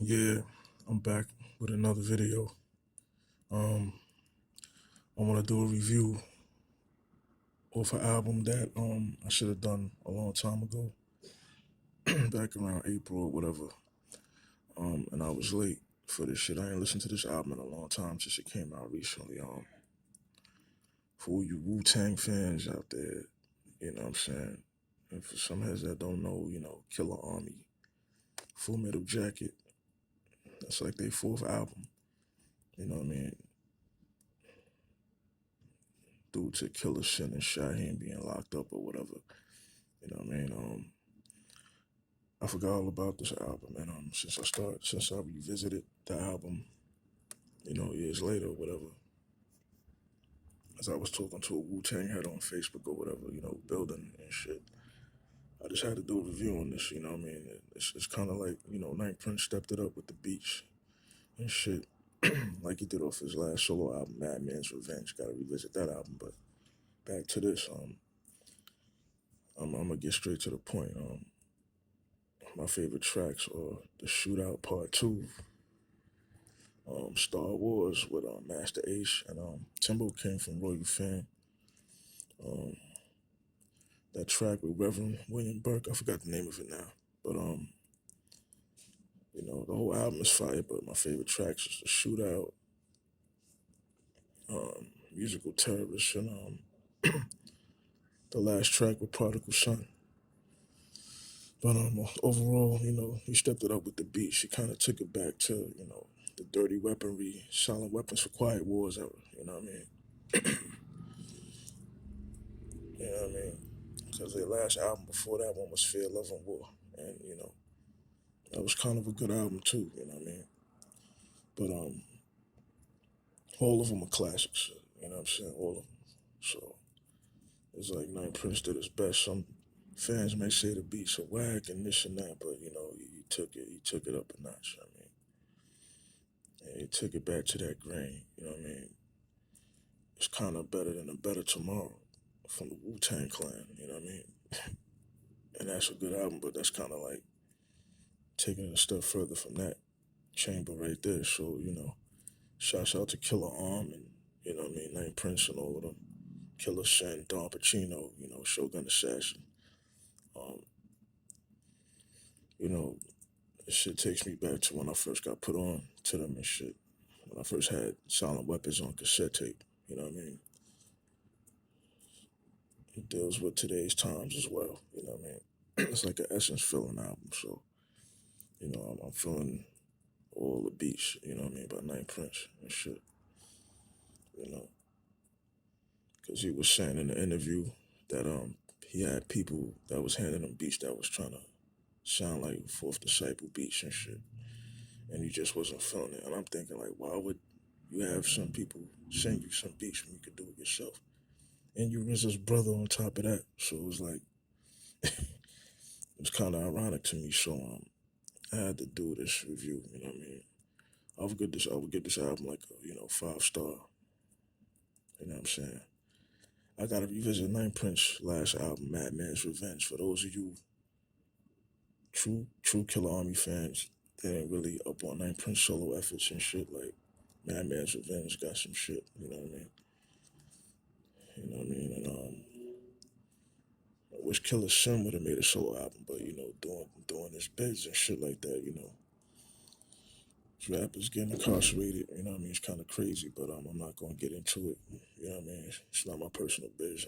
Yeah, I'm back with another video. Um, I want to do a review of an album that I should have done a long time ago, back around April or whatever. And I was late for this shit. I ain't listened to this album in a long time since it came out recently. For all you Wu-Tang fans out there, you know what I'm saying. And for some heads that don't know, Killarmy, Full Metal Jacket. That's like their fourth album. You know what I mean? Due to Killer Sin and Shaheen being locked up or whatever. You know what I mean? I forgot all about this album, and since I revisited the album, years later or whatever, as I was talking to a Wu Tang head on Facebook or whatever, building and shit. I just had to do a review on this, you know what I mean? It's kind of like, Night Prince stepped it up with the beats and shit, like he did off his last solo album, Madman's Revenge. Gotta revisit that album, but back to this, I'm gonna get straight to the point. My favorite tracks are The Shootout Part 2, Star Wars with Master Ace and Timbo came from Royal Fan. Um, that track with Reverend William Burke, I forgot the name of it now, but the whole album is fire. But my favorite tracks is The Shootout, Musical Terrorist, and the last track with Prodigal Son. But overall, he stepped it up with the beat. She kind of took it back to the dirty weaponry, silent weapons for quiet wars era. You know what I mean? You know what I mean? Because their last album before that one was Fear, Love, and War. And, that was kind of a good album too, you know what I mean? But all of them are classics, you know what I'm saying? All of them. So it's like Night Prince did his best. Some fans may say the beats are whack and this and that, but he took it up a notch, I mean. And he took it back to that grain, you know what I mean? It's kind of better than A Better Tomorrow from the Wu-Tang Clan, you know what I mean? And that's a good album, but that's kind of like taking it a step further from that chamber right there. So, shouts out to Killer Arm and, you know what I mean, Night Prince and all of them. Killer Shen, Don Pacino, Shogun Assassin. Um, you know, this shit takes me back to when I first got put on to them and shit. When I first had Silent Weapons on cassette tape, you know what I mean? It deals with today's times as well, you know what I mean? It's like an essence filling album, so, I'm feeling all the beats, you know what I mean, by Night Prince and shit, you know. Because he was saying in the interview that he had people that was handing him beats that was trying to sound like Fourth Disciple beats and shit, and he just wasn't feeling it. And I'm thinking like, why would you have some people send you some beats when you could do it yourself? And you RZA's brother on top of that, so it was like it was kind of ironic to me. So I had to do this review. You know what I mean? I would give this album like a 5 star. You know what I'm saying? I gotta revisit Night Prince's last album, Madman's Revenge. For those of you true Killarmy fans that ain't really up on Night Prince solo efforts and shit, like Madman's Revenge got some shit, you know what I mean? You know what I mean? And I wish Killer Sin would have made a solo album, but doing his bids and shit like that, His rappers getting incarcerated, you know what I mean? It's kinda crazy, but I'm not gonna get into it. You know what I mean? It's not my personal biz.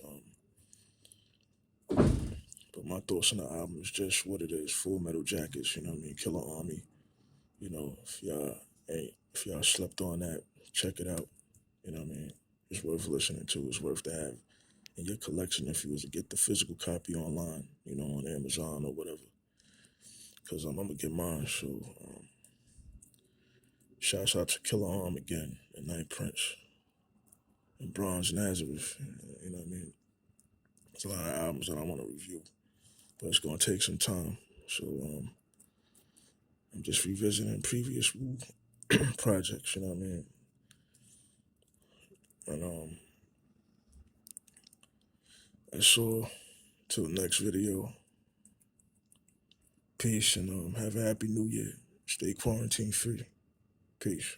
But my thoughts on the album is just what it is. Full Metal Jackets, you know what I mean? Killer Army. If y'all slept on that, check it out. You know what I mean? It's worth listening to. It's worth to have in your collection if you was to get the physical copy online, on Amazon or whatever. Because I'm gonna get mine. So shouts out to Killer Arm again and Night Prince and Bronze Nazareth. You know what I mean? There's a lot of albums that I want to review, but it's gonna take some time. So I'm just revisiting previous Wu projects. You know what I mean? And that's all. Till the next video. Peace and have a happy new year. Stay quarantine free. Peace.